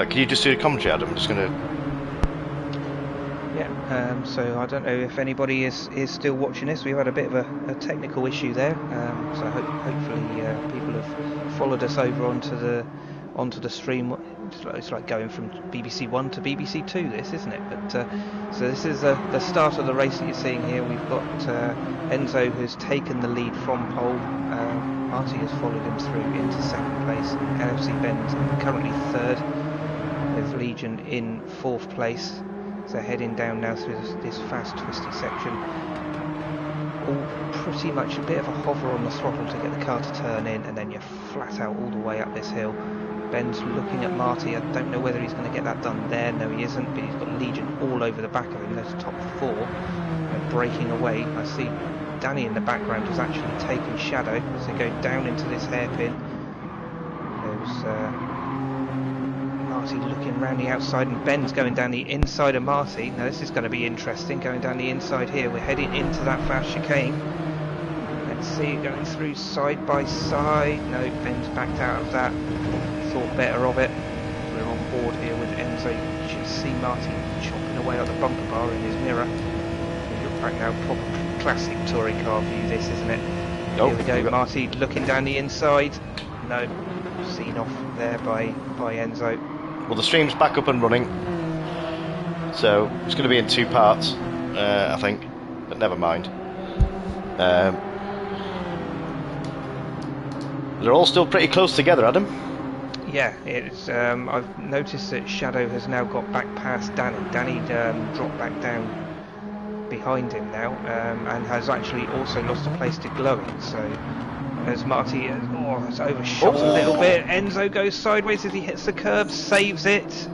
Can you just do a commentary, Adam? I'm just going to... Yeah, so I don't know if anybody is still watching this. We've had a bit of a technical issue there, so hopefully people have followed us over onto the stream. It's like going from BBC One to BBC Two, this, isn't it? But so this is the start of the race that you're seeing here. We've got Enzo, who's taken the lead from pole. Marty has followed him through into second place. NFC Benz currently third, with Legion in fourth place. So heading down now through this fast, twisty section. All pretty much a bit of a hover on the throttle to get the car to turn in, and then you're flat out all the way up this hill. Ben's looking at Marty. I don't know whether he's going to get that done there. No, he isn't, but he's got Legion all over the back of him. Those top four are breaking away. I see Danny in the background has actually taken Shadow as they go down into this hairpin. There's Marty looking round the outside, and Ben's going down the inside of Marty. Now this is going to be interesting, going down the inside here. We're heading into that fast chicane. Let's see, going through side by side. No, Ben's backed out of that. Thought better of it. We're on board here with Enzo. You should see Marty chopping away at the bumper bar in his mirror. We look back now, proper classic touring car view this, isn't it? Oh, here we go, Marty looking down the inside. No, seen off there by Enzo. Well, the stream's back up and running, so it's going to be in two parts, I think, but never mind. They're all still pretty close together, Adam. Yeah, it's. I've noticed that Shadow has now got back past Danny. Danny dropped back down behind him now, and has actually also lost a place to Glowing. So as Marty has overshot a little bit, Enzo goes sideways as he hits the curb, saves it.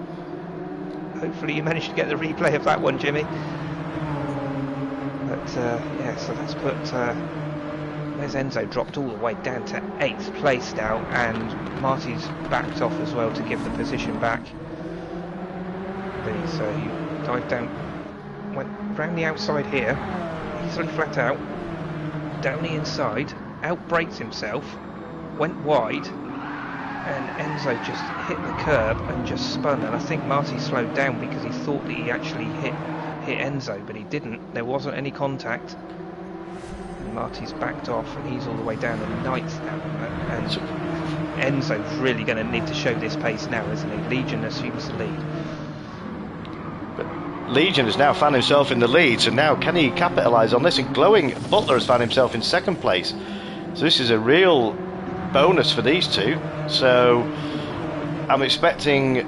Hopefully you managed to get the replay of that one, Jimmy. But yeah, so that's put. There's Enzo dropped all the way down to 8th place now, and Marty's backed off as well to give the position back. So he dived down, went round the outside here, easily flat out, down the inside, out-braked himself, went wide, and Enzo just hit the curb and just spun. And I think Marty slowed down because he thought that he actually hit Enzo, but he didn't. There wasn't any contact. Marty's backed off and he's all the way down to 9th now, and Enzo's really going to need to show this pace now, isn't he? Legion assumes the lead. But Legion has now found himself in the lead, so now can he capitalise on this? And Glowing Butler has found himself in second place, so this is a real bonus for these two. So I was expecting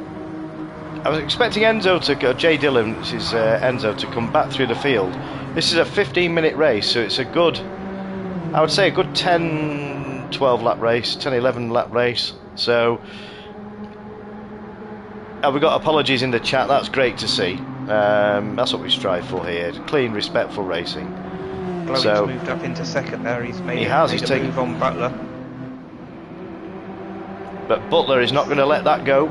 Enzo to Jay Dillon, this is Enzo, to come back through the field. This is a 15-minute race, so it's a good, I would say a good 10-12 lap race, 10-11 lap race. So we've got apologies in the chat, that's great to see. That's what we strive for here, clean, respectful racing. Glowing's moved up into second there, he's made a move on Butler. But Butler is not going to let that go.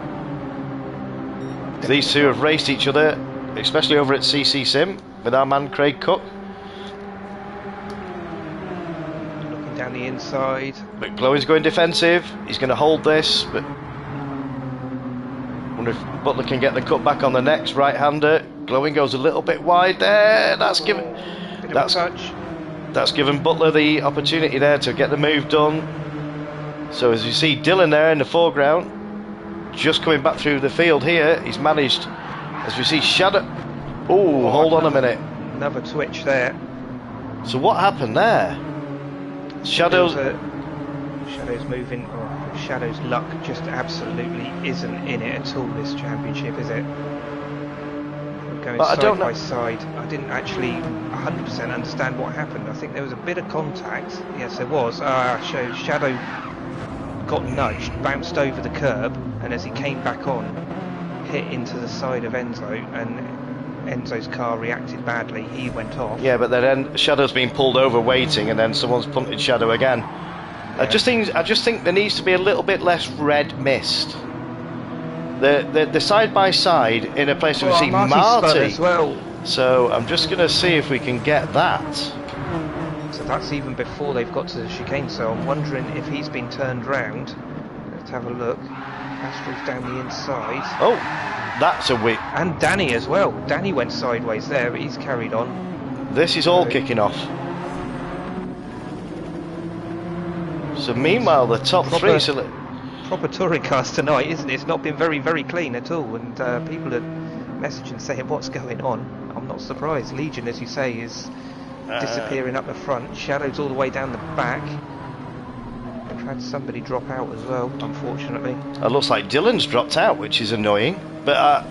These two have raced each other, especially over at CC Sim with our man Craig Cook. Looking down the inside. But Glowing's going defensive. He's going to hold this, but wonder if Butler can get the cut back on the next right-hander. Glowing goes a little bit wide there. That's given Butler the opportunity there to get the move done. So as you see Dylan there in the foreground, just coming back through the field here, he's managed, as we see Shadow. Oh, hold on a minute. Another twitch there. So what happened there? Shadow's moving. Oh, Shadow's luck just absolutely isn't in it at all this championship, is it? We're going side by side. I didn't actually 100% understand what happened. I think there was a bit of contact. Yes, there was. Shadow got nudged, bounced over the curb, and as he came back on, hit into the side of Enzo, and Enzo's car reacted badly. He went off. Yeah, but then Shadow's been pulled over waiting, and then someone's punted Shadow again. Yeah. I just think there needs to be a little bit less red mist. The side by side in a place where we see Marty as well. So I'm just going to see if we can get that. So that's even before they've got to the chicane, so I'm wondering if he's been turned round. Let's have a look. Astral's down the inside. Oh, that's a weird. And Danny as well. Danny went sideways there, but he's carried on. This is all kicking off. So meanwhile, the top three. Proper touring cars tonight, isn't it? It's not been very, very clean at all, and people are messaging saying what's going on. I'm not surprised. Legion, as you say, is disappearing up the front. Shadow's all the way down the back. We've had somebody drop out as well, unfortunately. It looks like Dylan's dropped out, which is annoying. But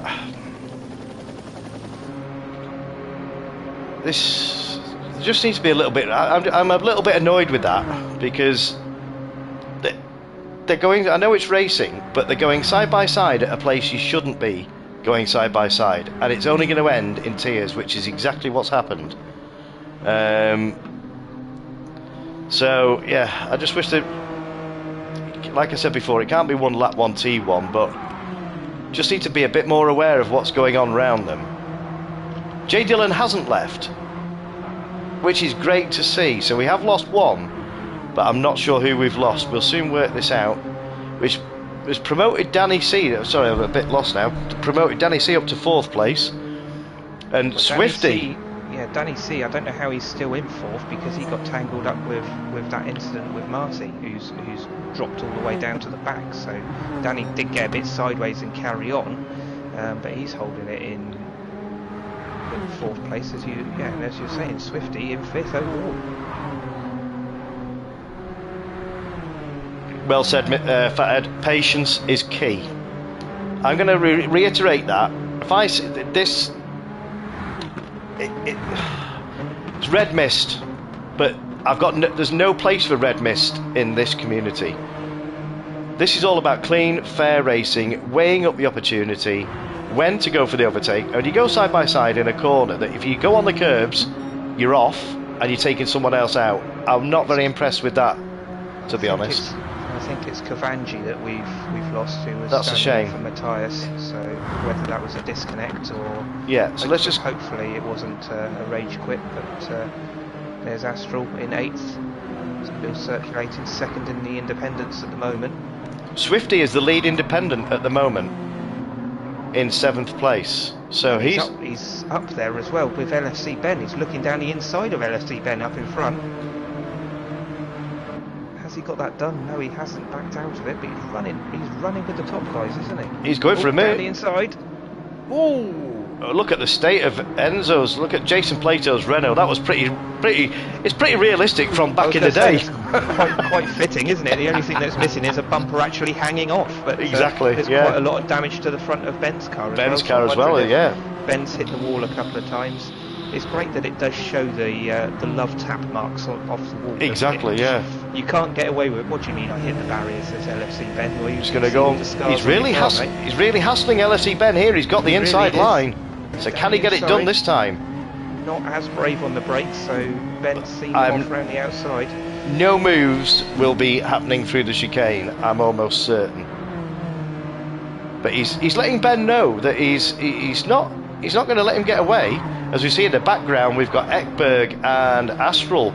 this just needs to be a little bit. I'm a little bit annoyed with that because they're going. I know it's racing, but they're going side by side at a place you shouldn't be going side by side, and it's only going to end in tears, which is exactly what's happened. So yeah, I just wish that, like I said before, it can't be one lap 1T1, but just need to be a bit more aware of what's going on around them. J Dillon hasn't left, which is great to see. So we have lost one, but I'm not sure who we've lost. We'll soon work this out. Which has promoted Danny C. Sorry, I'm a bit lost now. Promoted Danny C up to 4th place, and well, Swifty. Danny C. I don't know how he's still in 4th because he got tangled up with that incident with Marty, who's dropped all the way down to the back. So Danny did get a bit sideways and carry on, but he's holding it in 4th place, as you're saying. Swifty in 5th overall. Well said, Fathead. Patience is key. I'm going to reiterate that. If I see this, it's red mist, but there's no place for red mist in this community. This is all about clean, fair racing, weighing up the opportunity, when to go for the overtake, and you go side by side in a corner that if you go on the curbs, you're off and you're taking someone else out. I'm not very impressed with that, to be honest. I think it's Kavanji that we've lost, who was that's a shame for Matthias. So whether that was a disconnect or so let's just hopefully it wasn't a rage quit. But there's Astral in 8th, still circulating 2nd in the independents at the moment. Swifty is the lead independent at the moment in 7th place. So he's up there as well with LFC Ben. He's looking down the inside of LFC Ben up in front. Has he got that done? No, he hasn't backed out of it, but he's running with the top guys, isn't he? He's going for a minute. Down the inside. Oh, look at the state of Enzo's. Look at Jason Plato's Renault. That was pretty. It's pretty realistic from back in the day. Quite fitting, isn't it? The only thing that's missing is a bumper actually hanging off. But exactly. There's quite a lot of damage to the front of Ben's car. Ben's car as well. Yeah. Ben's hit the wall a couple of times. It's great that it does show the love tap marks off the wall. Exactly, yeah. You can't get away with it. What do you mean I hit the barriers, says LFC Ben? Well, he's going to go. He's really hassling LFC Ben here. He's got the inside line. So can he get it done this time? Not as brave on the brakes, so Ben's seen off around the outside. No moves will be happening through the chicane, I'm almost certain. But he's letting Ben know that he's not going to let him get away. As we see in the background, we've got Ekberg and Astral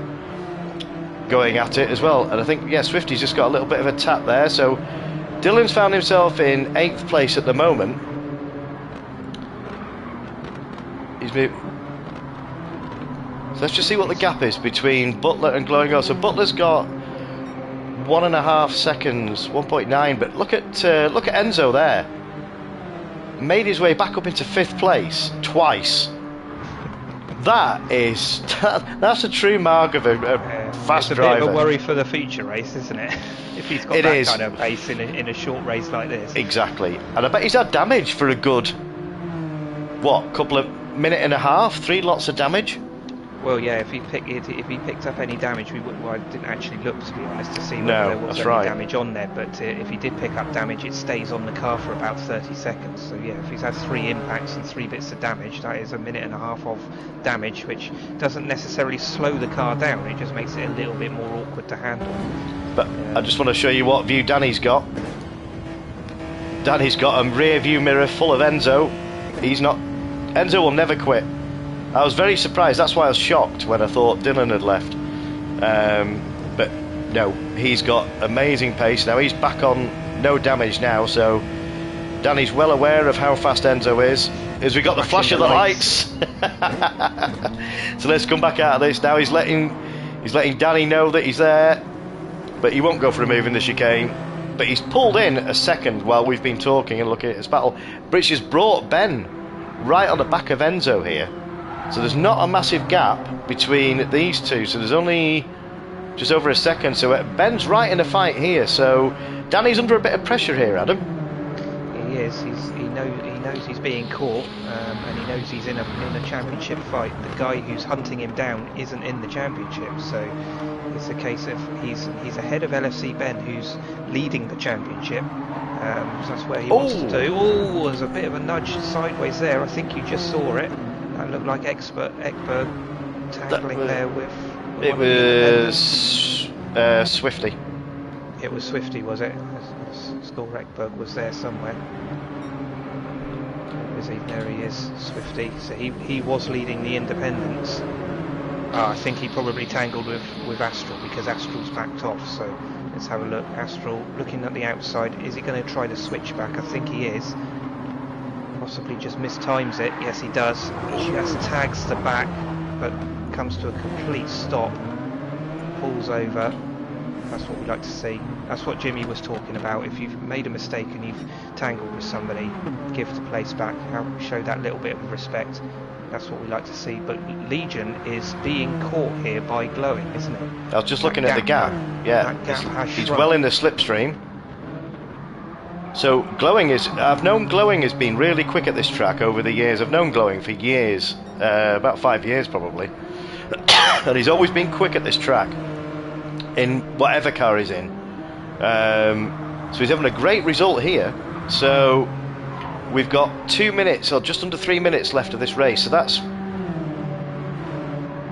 going at it as well. And I think, Swifty's just got a little bit of a tap there. So Dylan's found himself in 8th place at the moment. So let's just see what the gap is between Butler and Glowing Ghost. So Butler's got 1.5 seconds, 1.9. But look at Enzo there. Made his way back up into 5th place twice. That's a true mark of a fast driver. It's a bit of a worry for the future race, isn't it? If he's got that kind of pace in a short race like this. Exactly. And I bet he's had damage for a good, couple of minute and a half, 3 lots of damage. Well, yeah, if he picked up any damage, I didn't actually look, to be honest, to see whether there was any damage on there. But if he did pick up damage, it stays on the car for about 30 seconds. So yeah, if he's had 3 impacts and 3 bits of damage, that is a minute and a half of damage, which doesn't necessarily slow the car down. It just makes it a little bit more awkward to handle. But I just want to show you what view Danny's got. Danny's got a rear view mirror full of Enzo. Enzo will never quit. I was very surprised. That's why I was shocked when I thought Dylan had left. But no, he's got amazing pace. Now he's back on no damage now, so Danny's well aware of how fast Enzo is. As we got the flash of the lights. So let's come back out of this now. He's letting Danny know that he's there, but he won't go for a move in the chicane. But he's pulled in a second while we've been talking and looking at this battle, which has brought Ben right on the back of Enzo here. So there's not a massive gap between these two, so there's only just over a second. So Ben's right in the fight here, so Danny's under a bit of pressure here, Adam. He is. He knows he's being caught, and he knows he's in a championship fight. The guy who's hunting him down isn't in the championship, so it's a case of he's ahead of LFC Ben, who's leading the championship. So that's where he wants to do. Oh, there's a bit of a nudge sideways there. I think you just saw it. That looked like Ekberg tackling there with. It was Swifty. It was Swifty, was it? Skull Ekberg was there somewhere. There he is, Swifty. So he was leading the independents. I think he probably tangled with Astral, because Astral's backed off. So let's have a look. Astral looking at the outside. Is he going to try to switch back? I think he is. Possibly just mistimes it. Yes, he does. He just tags the back, but comes to a complete stop. Pulls over. That's what we like to see. That's what Jimmy was talking about. If you've made a mistake and you've tangled with somebody, give the place back. Show that little bit of respect. That's what we like to see. But Legion is being caught here by Glowing, isn't he? I was just looking at the gap. Yeah, he's well in the slipstream. So Glowing I've known Glowing has been really quick at this track over the years. I've known Glowing for years, about 5 years probably, and he's always been quick at this track in whatever car he's in. So he's having a great result here. So we've got 2 minutes, or just under 3 minutes left of this race. So that's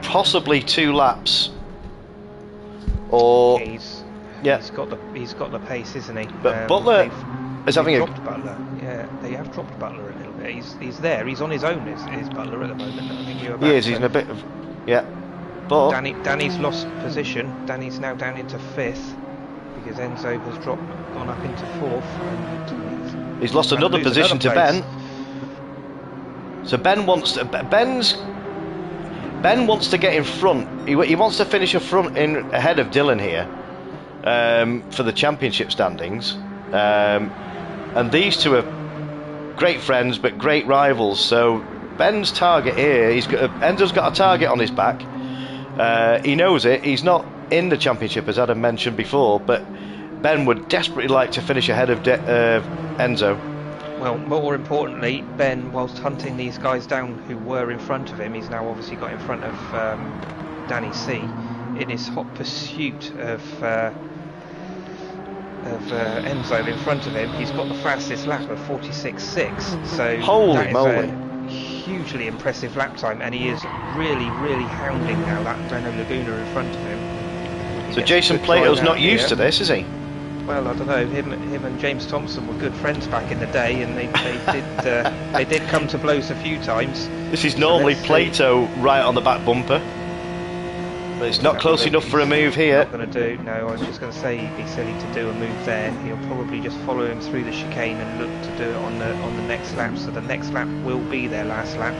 possibly 2 laps. Or he's got the pace, isn't he? But Butler is having dropped Butler. Yeah, they have dropped Butler a little bit. He's there. He's on his own. Is Butler at the moment? I think he is. He's in a bit of But Danny's lost position. Danny's now down into 5th because Enzo has gone up into 4th. And he's lost another position to Ben. So Ben wants to get in front. He wants to finish ahead of Dylan here for the championship standings. And these two are great friends but great rivals. So Ben's target here, Enzo's got a target on his back. He knows it. He's not in the championship, as Adam mentioned before, but Ben would desperately like to finish ahead of Enzo. Well, more importantly, Ben, whilst hunting these guys down who were in front of him, he's now obviously got in front of Danny C in his hot pursuit of Enzo in front of him. He's got the fastest lap of 46.6. So holy moly! Hugely impressive lap time, and he is really hounding now that Renault Laguna in front of him. So Jason Plato's not used to this, is he? Well, I don't know. Him and James Thompson were good friends back in the day, and they did come to blows a few times. This is normally Plato right on the back bumper, but it's not close enough for a move here. Not going to do. No, I was just going to say he'd be silly to do a move there. He'll probably just follow him through the chicane and look to do it on the next lap. So the next lap will be their last lap.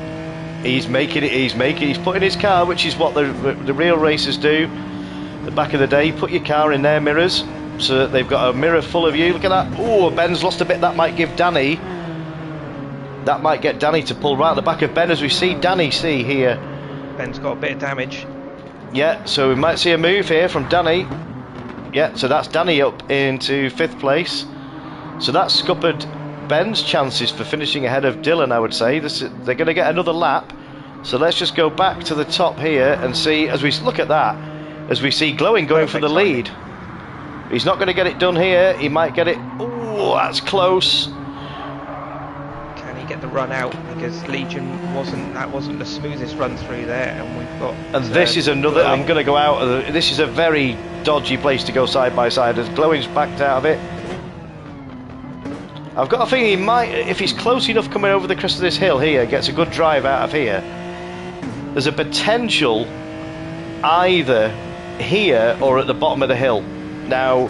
He's putting his car, which is what the real racers do. The back of the day, put your car in their mirrors, so that they've got a mirror full of you. Look at that. Oh, Ben's lost a bit. That might get Danny to pull right at the back of Ben, as we see Danny C here. Ben's got a bit of damage. Yeah, so we might see a move here from Danny. Yeah, so that's Danny up into 5th place. So that's scuppered Ben's chances for finishing ahead of Dylan, I would say. They're going to get another lap. So let's just go back to the top here and see, as we look at that, as we see Glowing going for the lead. He's not going to get it done here. He might get it. Oh, that's close. Can he get the run out? Because Legion wasn't the smoothest run through there, and we've got. And this is another. I'm going to go out. This is a very dodgy place to go side by side. As Glowing's backed out of it. I've got a feeling he might, if he's close enough coming over the crest of this hill here, gets a good drive out of here. There's a potential either here or at the bottom of the hill. Now,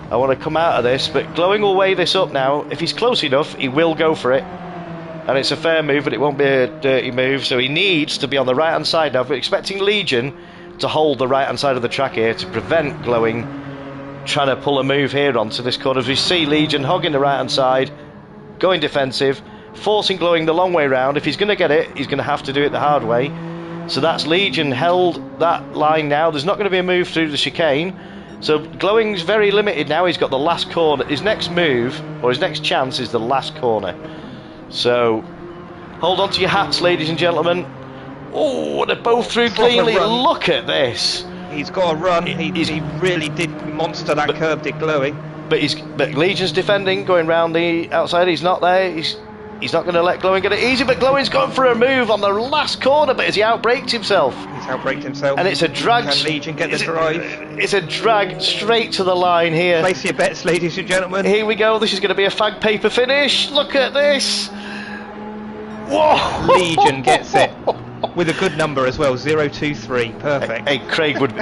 I want to come out of this, but Glowing will weigh this up now. If he's close enough, he will go for it. And it's a fair move, but it won't be a dirty move, so he needs to be on the right-hand side now. We're expecting Legion to hold the right-hand side of the track here to prevent Glowing trying to pull a move here onto this corner. As we see Legion hogging the right-hand side, going defensive, forcing Glowing the long way round. If he's going to get it, he's going to have to do it the hard way. So that's Legion held that line now. There's not going to be a move through the chicane. So Glowing's very limited now. He's got the last corner. His next move, or his next chance, is the last corner. So hold on to your hats, ladies and gentlemen. Oh, they're both through cleanly. Look at this. He's got a run. He really did monster that curb, did Glowing. But Legion's defending, going round the outside. He's not there. He's not going to let Glowing get it easy, but Glowing's gone for a move on the last corner, but has he outbraked himself? He's outbraked himself. And it's a drag. Can Legion get the drive? It's a drag straight to the line here. Place your bets, ladies and gentlemen. Here we go. This is going to be a fag paper finish. Look at this. Whoa! Legion gets it with a good number as well, 023. Perfect. Hey, Craig would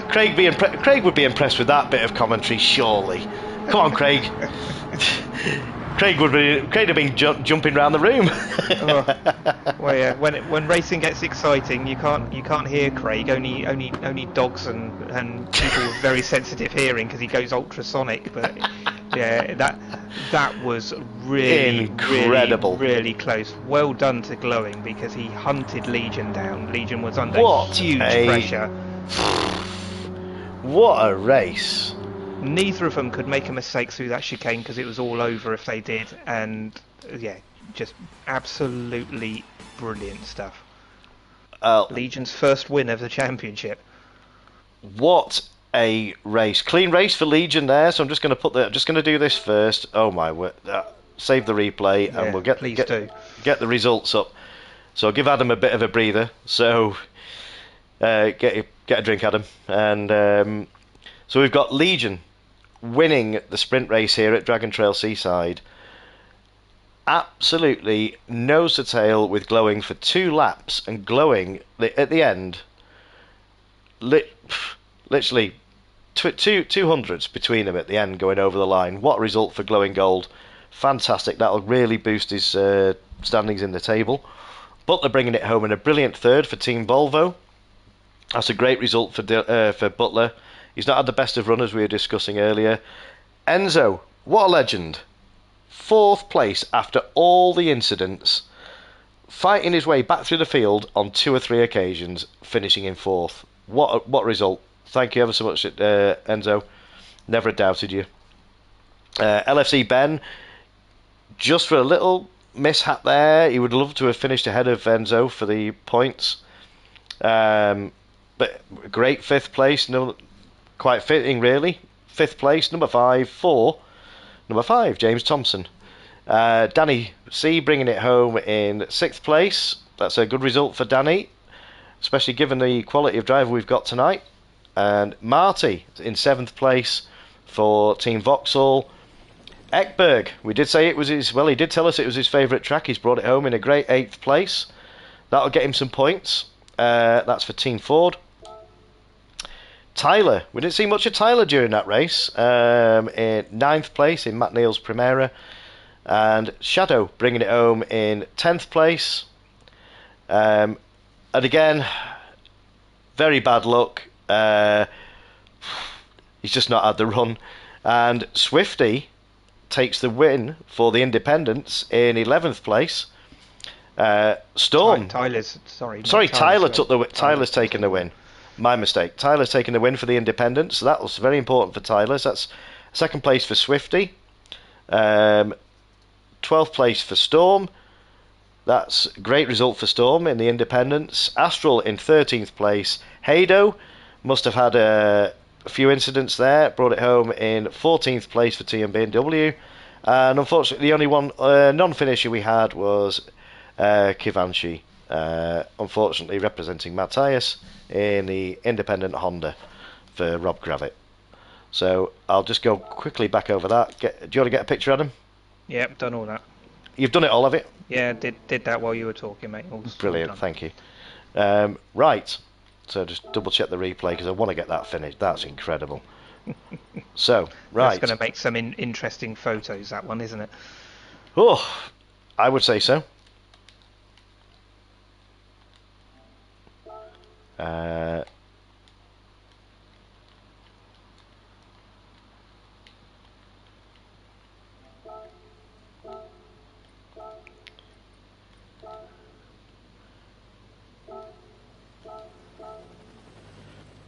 be impressed with that bit of commentary, surely. Come on, Craig. Craig have been jumping around the room. Well, yeah. When racing gets exciting, you can't hear Craig. Only dogs and people with very sensitive hearing, because he goes ultrasonic. But yeah, that was really incredible, really close. Well done to Glowing, because he hunted Legion down. Legion was under huge pressure. What a race! Neither of them could make a mistake through that chicane, because it was all over if they did. And yeah, just absolutely brilliant stuff. Legion's first win of the championship. What a race! Clean race for Legion there. So I'm just going to do this first. Oh my word! Save the replay, and we'll get the results up. So I'll give Adam a bit of a breather. So get a drink, Adam. And so we've got Legion winning the sprint race here at Dragon Trail Seaside. Absolutely nose to tail with Glowing for 2 laps, and Glowing at the end, literally 200s between them at the end, going over the line. What a result for Glowing Gold! Fantastic. That'll really boost his standings in the table. Butler bringing it home in a brilliant third for Team Volvo. That's a great result for Butler. He's not had the best of runners we were discussing earlier. Enzo, what a legend. 4th place after all the incidents, fighting his way back through the field on 2 or 3 occasions, finishing in 4th. What a result. Thank you ever so much, Enzo. Never doubted you. LFC Ben, just for a little mishap there. He would love to have finished ahead of Enzo for the points. But great 5th place. No, quite fitting, really. 5th place, number 5, James Thompson. Danny C bringing it home in 6th place. That's a good result for Danny, especially given the quality of driver we've got tonight. And Marty in 7th place for Team Vauxhall. Ekberg, we did say it was his, well, he did tell us it was his favourite track. He's brought it home in a great 8th place. That'll get him some points. That's for Team Ford. Tyler, we didn't see much of Tyler during that race. In 9th place in Matt Neal's Primera. And Shadow bringing it home in 10th place. And again, very bad luck. He's just not had the run. And Swifty takes the win for the Independents in 11th place. Storm. Tyler's taken the win. My mistake. Tyler's taken the win for the Independents. So that was very important for Tyler. So that's 2nd place for Swifty. 12th place for Storm. That's a great result for Storm in the Independents. Astral in 13th place. Haydo must have had a few incidents there. Brought it home in 14th place for TMB&W. And unfortunately, the only one non-finisher we had was Kivanchi. Unfortunately, representing Matthias in the independent Honda for Rob Gravitt. So I'll just go quickly back over that. Do you want to get a picture, Adam? Yeah, done all that. You've done it, all of it? Yeah, did that while you were talking, mate. Brilliant, thank you. Right, so just double check the replay because I want to get that finished. That's incredible. So, right. That's going to make some interesting photos, that one, isn't it? Oh, I would say so.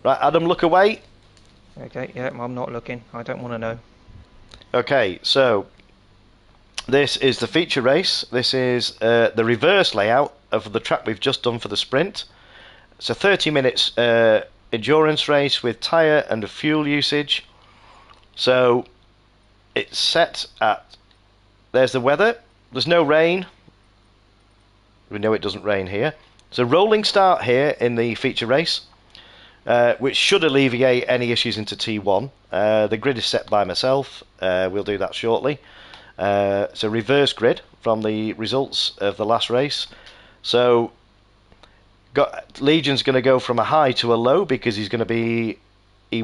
Right, Adam, look away. Okay, yeah, I'm not looking. I don't want to know. Okay, so this is the feature race. This is the reverse layout of the track we've just done for the sprint. It's a 30 minutes endurance race with tyre and fuel usage. So it's set at, there's the weather. There's no rain. We know it doesn't rain here. It's a rolling start here in the feature race, which should alleviate any issues into T1. The grid is set by myself. We'll do that shortly. It's a reverse grid from the results of the last race. So Legion's going to go from a high to a low because he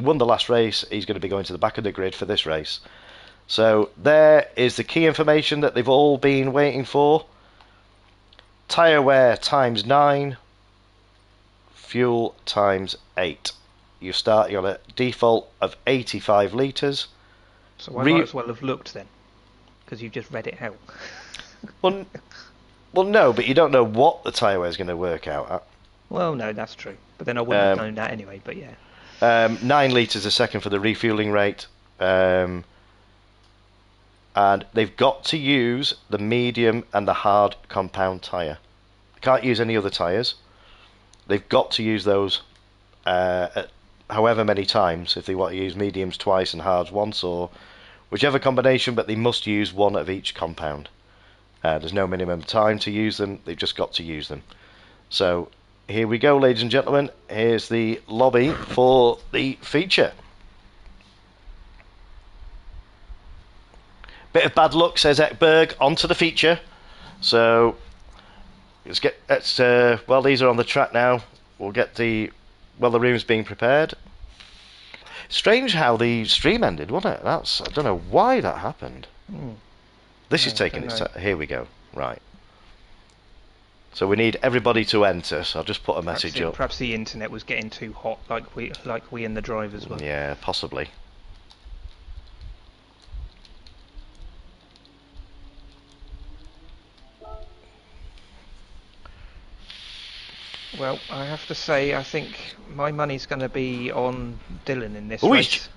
won the last race. He's going to be going to the back of the grid for this race. So there is the key information that they've all been waiting for. Tyre wear times 9, fuel times 8. You're starting on a default of 85 litres. So I might as well have looked then, because you've just read it out. Well, no, but you don't know what the tyre wear is going to work out at. Well, no, that's true. But then I wouldn't have known that anyway, but yeah. 9 litres a second for the refuelling rate. And they've got to use the medium and the hard compound tyre. They can't use any other tyres. They've got to use those however many times, if they want to use mediums twice and hards once, or whichever combination, but they must use one of each compound. There's no minimum time to use them, they've just got to use them. So here we go, ladies and gentlemen. Here's the lobby for the feature. Bit of bad luck, says Ekberg, onto the feature. So well, these are on the track now. We'll get the room's being prepared. Strange how the stream ended, wasn't it? I don't know why that happened. This is taking its time. Here we go. Right. So we need everybody to enter. So I'll just put a message up. Perhaps the internet was getting too hot, like we and the drivers were. Yeah, possibly. Well, I have to say, I think my money's going to be on Dylan in this race.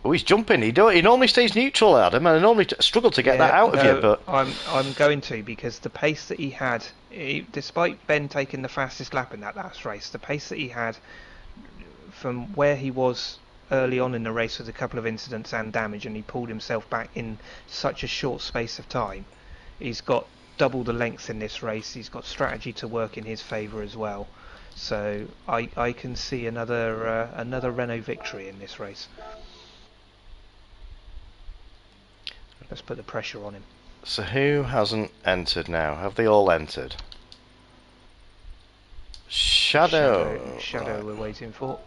He's jumping. He normally stays neutral, Adam, and I normally struggle to get that out of you. But I'm going to, because the pace that he had, despite Ben taking the fastest lap in that last race, the pace that he had from where he was early on in the race with a couple of incidents and damage, and he pulled himself back in such a short space of time. He's got double the length in this race. He's got strategy to work in his favour as well. So I can see another Renault victory in this race. Let's put the pressure on him. So who hasn't entered now? Have they all entered? Shadow right. We're waiting for.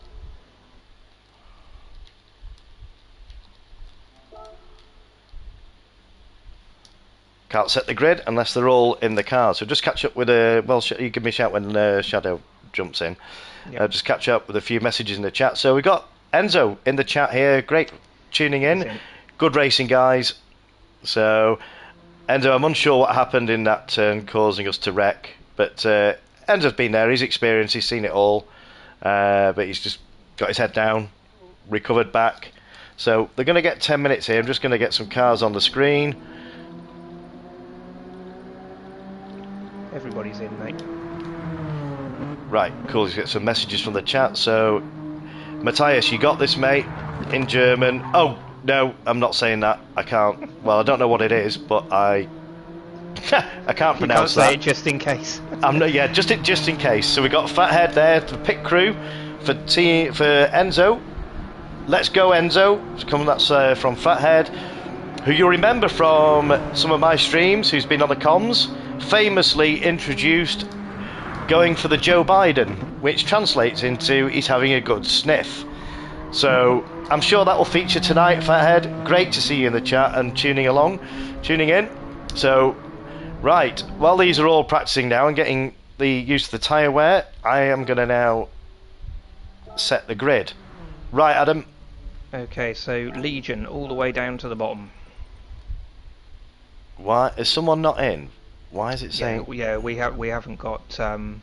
Can't set the grid unless they're all in the car. So just catch up with you give me a shout when Shadow jumps in. Yep. Just catch up with a few messages in the chat. So we got Enzo in the chat here. Great tuning in. Good racing, guys. So Enzo, I'm unsure what happened in that turn causing us to wreck, but Enzo's been there. He's experienced. He's seen it all. But he's just got his head down, recovered back. So they're going to get 10 minutes here. I'm just going to get some cars on the screen. Everybody's in, mate. Right, cool. Let's get some messages from the chat. So, Matthias, you got this, mate, in German. Oh, no, I'm not saying that. I can't. Well, I don't know what it is, but I can't pronounce that. Say it just in case. Yeah, just in case. So we got Fathead there, the pit crew for Enzo. Let's go, Enzo. That's from Fathead, who you'll remember from some of my streams, who's been on the comms, famously introduced going for the Joe Biden, which translates into he's having a good sniff. So I'm sure that will feature tonight, Fathead. Great to see you in the chat and tuning in. So, right, while these are all practicing now and getting the use of the tyre wear, I am going to now set the grid. Right, Adam. Okay, so Legion all the way down to the bottom. Why is someone not in? Why is it saying? Yeah, we haven't got the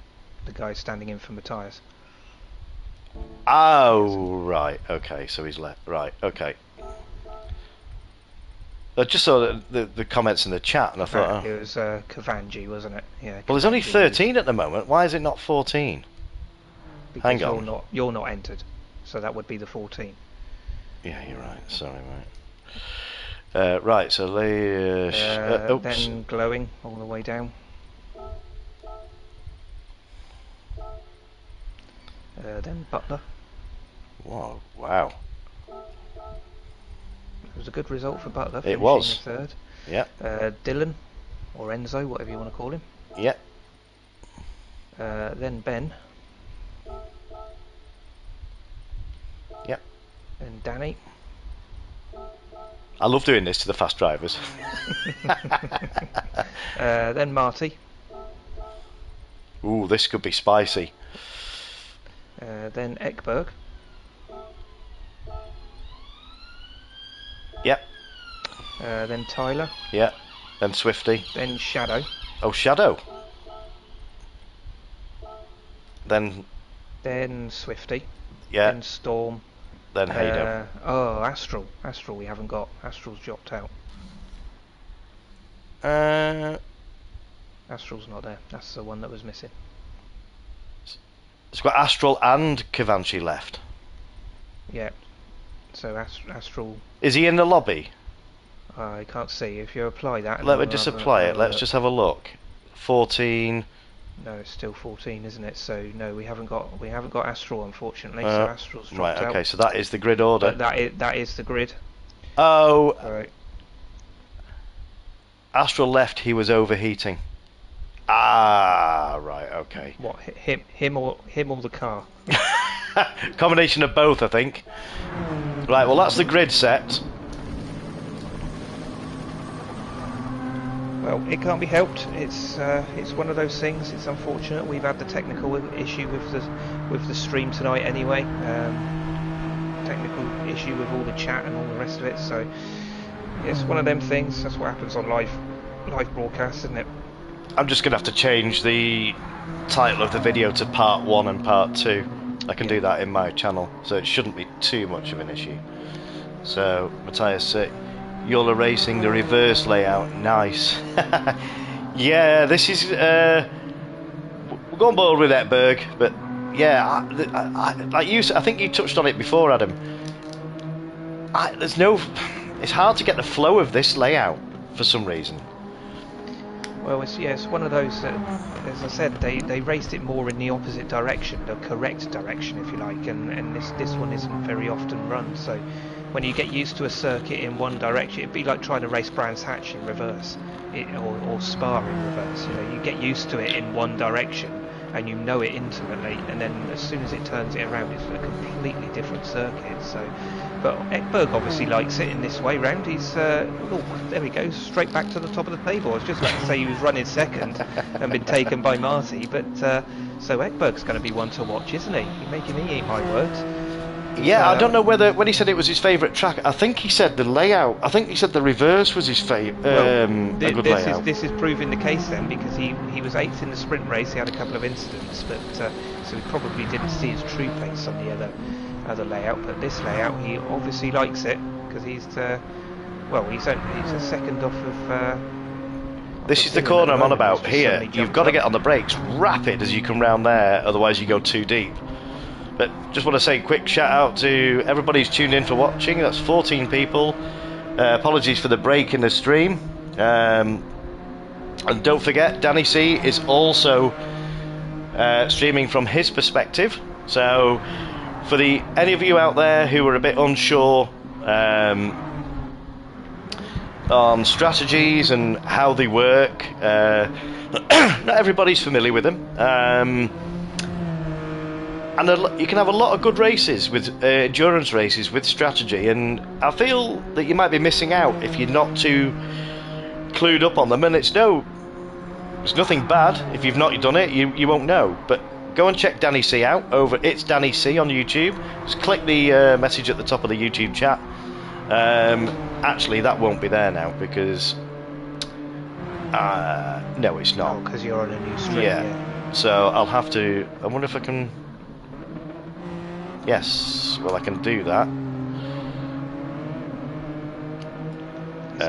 guy standing in for Matthias. Oh, right. Okay, so he's left. Right. Okay. I just saw the comments in the chat, and I thought, it was Kavanji, wasn't it? Yeah. Well, there's only 13 at the moment. Why is it not 14? Because Hang on. You're not entered, so that would be the 14. Yeah, you're right. Sorry, mate. Right. So then glowing all the way down. Then Butler. Whoa! Wow. It was a good result for Butler. It was. Third. Yeah. Dylan, or Enzo, whatever you want to call him. Yeah. Then Ben. Yeah. Then Danny. I love doing this to the fast drivers. Then Marty. Ooh, this could be spicy. Then Ekberg. Yep. Then Tyler. Yeah. Then Swifty. Then Shadow. Oh, Shadow. Then Swifty. Yeah. Then Storm. Then Hayden. Astral. Astral we haven't got. Astral's dropped out. Astral's not there. That's the one that was missing. It's got Astral and Kavanchi left. Yeah. So Astral. Is he in the lobby? I can't see. If you apply that. Let me just apply it. Let's just have a look. 14. No, it's still 14, isn't it? So no, we haven't got Astral, unfortunately. So Astral's dropped out. Right. Okay. So that is the grid order. But that is the grid. Oh. All right. Astral left. He was overheating. Ah. Right. Okay. What? Him or the car? Combination of both, I think. Right. Well, that's the grid set. Well, it can't be helped. It's one of those things. It's unfortunate. We've had the technical issue with the stream tonight anyway. Technical issue with all the chat and all the rest of it. So it's one of them things. That's what happens on live broadcasts, isn't it? I'm just gonna have to change the title of the video to part 1 and part 2. I can do that in my channel, so it shouldn't be too much of an issue. So Matthias, you're erasing the reverse layout. Nice. Yeah, this is we're going bold with Ekberg, but yeah, like you, I think you touched on it before, Adam. It's hard to get the flow of this layout for some reason. Well, it's one of those that, as I said, they raced it more in the opposite direction, the correct direction, if you like, and this one isn't very often run. So when you get used to a circuit in one direction, it'd be like trying to race Brands Hatch in reverse, or Spa in reverse. You know, you get used to it in one direction, and you know it intimately, and then as soon as it turns it around, it's a completely different circuit. So, but Ekberg obviously likes it in this way round. He's there we go, straight back to the top of the table. I was just about to say he was running second and been taken by Marty, but so Ekberg's going to be one to watch, isn't he? You're making me eat my words. Yeah, I don't know whether, when he said it was his favourite track, I think he said the layout, I think he said the reverse was his favourite good layout. This is proving the case then, because he was 8th in the sprint race. He had a couple of incidents, but so he probably didn't see his true place on the other layout. But this layout, he obviously likes it, because he's a second off of... This is the corner I'm on about here. You've got to get on the brakes rapid as you come round there, otherwise you go too deep. But just want to say a quick shout out to everybody who's tuned in for watching. That's 14 people. Apologies for the break in the stream. And don't forget, Danny C is also streaming from his perspective. So for any of you out there who are a bit unsure on strategies and how they work, not everybody's familiar with them. And you can have a lot of good races with endurance races with strategy, and I feel that you might be missing out if you're not too clued up on them. And it's nothing bad. If you've not done it, you won't know. But go and check Danny C out over It's Danny C on YouTube. Just click the message at the top of the YouTube chat. Actually, that won't be there now because no, it's not. Oh, because you're on a new stream. Yeah. So I'll have to. I wonder if I can. Yes, well I can do that. It's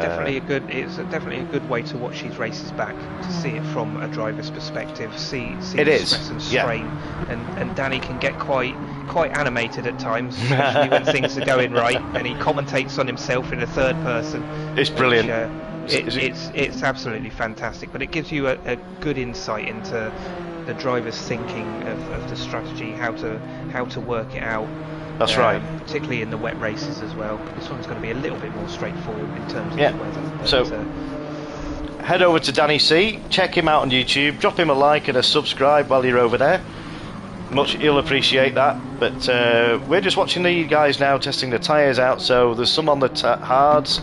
definitely a good way to watch these races back, to see it from a driver's perspective, see the stress and strain, and Danny can get quite animated at times, especially when things are going right, and he commentates on himself in the third person. It's brilliant. It's absolutely fantastic, but it gives you a good insight into the driver's thinking of the strategy, how to work it out. That's right. Particularly in the wet races as well. This one's going to be a little bit more straightforward in terms of the weather. But so head over to Danny C, check him out on YouTube, drop him a like and a subscribe while you're over there. He'll appreciate that. But we're just watching the guys now testing the tyres out. So there's some on the hards,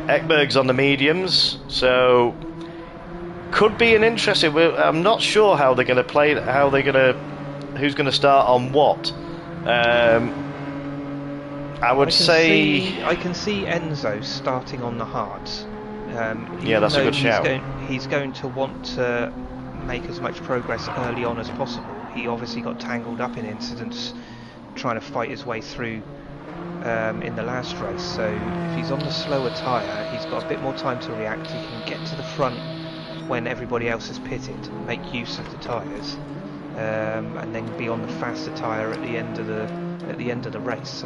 Ekberg's on the mediums. So could be an interesting. I'm not sure how they're going to play. Who's going to start on what. I can see Enzo starting on the hards. That's a good shout. He's going to want to make as much progress early on as possible. He obviously got tangled up in incidents trying to fight his way through in the last race. So if he's on the slower tyre, he's got a bit more time to react. He can get to the front when everybody else has pitted, make use of the tyres. And then be on the faster tyre at the end of the race. So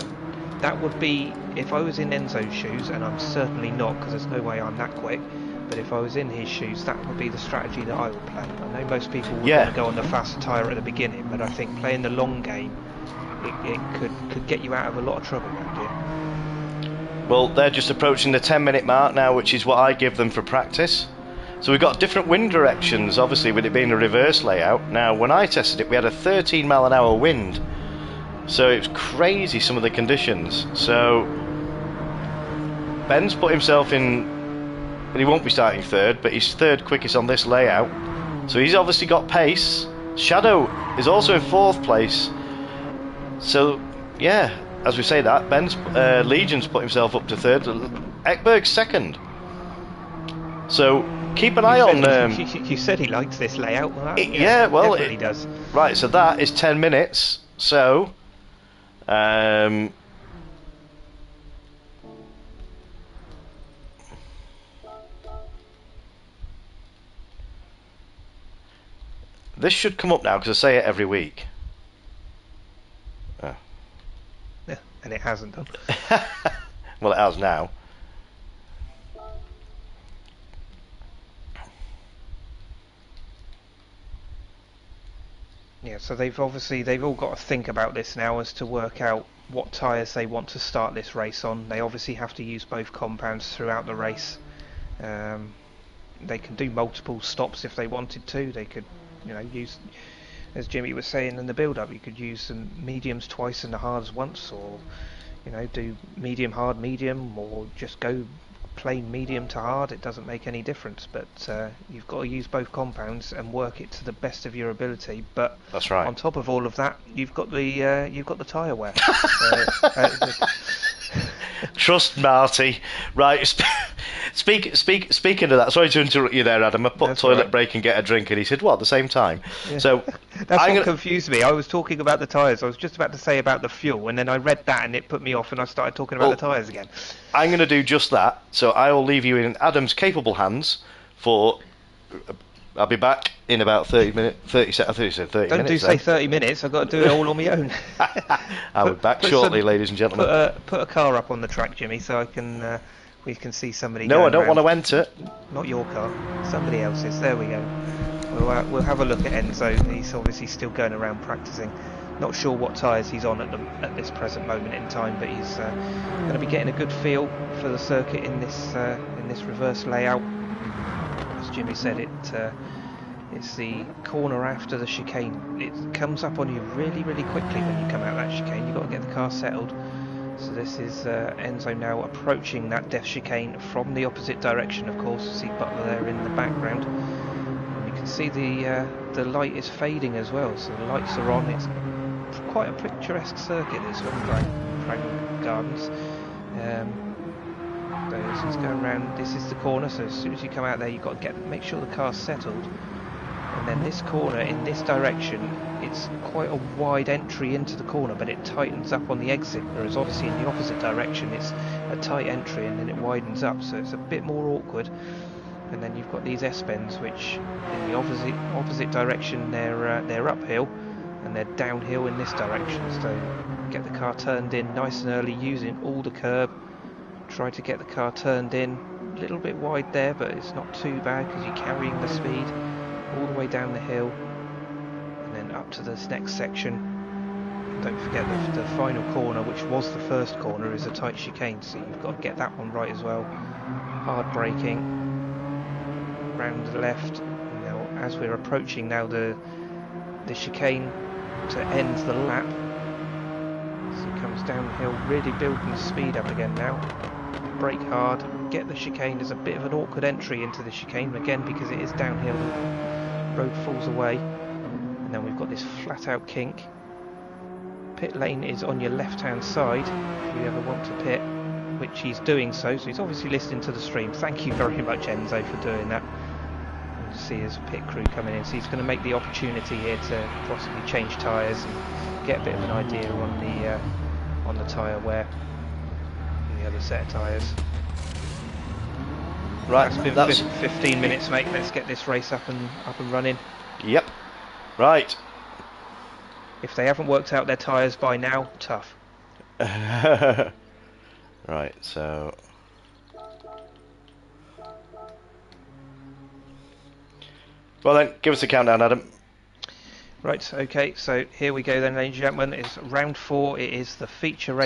that would be, if I was in Enzo's shoes, and I'm certainly not because there's no way I'm that quick. But if I was in his shoes, that would be the strategy that I would play. I know most people would want to go on the faster tyre at the beginning, but I think playing the long game, it could get you out of a lot of trouble around here. Well, they're just approaching the 10-minute mark now, which is what I give them for practice. So we've got different wind directions, obviously, with it being a reverse layout. Now, when I tested it, we had a 13 mile an hour wind. So it was crazy, some of the conditions. So Ben's put himself in, and he won't be starting third, but he's third quickest on this layout. So he's obviously got pace. Shadow is also in fourth place. So, yeah, as we say that, Ben's Legion's put himself up to third. Ekberg's second. So keep an eye on. You said he likes this layout. Well, he does. Right, so that is 10 minutes. So, this should come up now because I say it every week. Oh. Yeah, and it hasn't done. Well, it has now. Yeah, so they've all got to think about this now as to work out what tyres they want to start this race on. They obviously have to use both compounds throughout the race. They can do multiple stops if they wanted to. They could, use, as Jimmy was saying in the build-up, you could use some mediums twice and the hards once, or do medium, hard, medium, or just go plain medium to hard. It doesn't make any difference, but you've got to use both compounds and work it to the best of your ability. But that's right. On top of all of that, you've got the tyre wear. Trust Marty. Right. Speaking of that, sorry to interrupt you there, Adam. I put That's toilet right. break and get a drink, and he said, "What?" At the same time. Yeah. So that's what confused me. I was talking about the tyres. I was just about to say about the fuel, and then I read that, and it put me off, and I started talking about the tyres again. I'm going to do just that. So I will leave you in Adam's capable hands for. I'll be back in about 30 minutes. 30 seconds. I think you said 30 Don't minutes. Don't say 30 minutes. I've got to do it all on my own. I'll be back shortly, ladies and gentlemen. Put a car up on the track, Jimmy, so I can. We can see somebody. No, I don't want to enter. Not your car. Somebody else's. There we go. We'll have a look at Enzo. He's obviously still going around practicing. Not sure what tyres he's on at this present moment in time, but he's going to be getting a good feel for the circuit in this reverse layout. As Jimmy said, It's the corner after the chicane. It comes up on you really, really quickly when you come out that chicane. You've got to get the car settled. So this is Enzo now approaching that death chicane from the opposite direction, of course. You see Butler there in the background. And you can see the light is fading as well. So the lights are on. It's quite a picturesque circuit, this one, Dragon Gardens. So let's go around. This is the corner, so as soon as you come out there, you've got to make sure the car's settled. And then this corner in this direction, it's quite a wide entry into the corner, but it tightens up on the exit, whereas obviously in the opposite direction it's a tight entry and then it widens up, so it's a bit more awkward. And then you've got these S-bends, which in the opposite direction they're uphill, and they're downhill in this direction. So get the car turned in nice and early, using all the curb. Try to get the car turned in a little bit wide there, but it's not too bad because you're carrying the speed all the way down the hill and then up to this next section. And don't forget the final corner, which was the first corner, is a tight chicane, so you've got to get that one right as well. Hard braking, round the left. Now as we're approaching now the chicane to end the lap, so it comes downhill, really building the speed up again now. Brake hard, get the chicane. There's a bit of an awkward entry into the chicane again because it is downhill, the road falls away, and then we've got this flat out kink. Pit lane is on your left hand side if you ever want to pit, which he's doing so he's obviously listening to the stream. Thank you very much, Enzo, for doing that. And see his pit crew coming in, so he's going to make the opportunity here to possibly change tyres and get a bit of an idea on the tyre wear. Other set of tyres. Right, that's been 15 minutes, mate. Let's get this race up and running. Yep. Right. If they haven't worked out their tyres by now, tough. Right, so well then, give us a countdown, Adam. Right, okay, so here we go then, ladies and gentlemen. It's round 4. It is the feature race.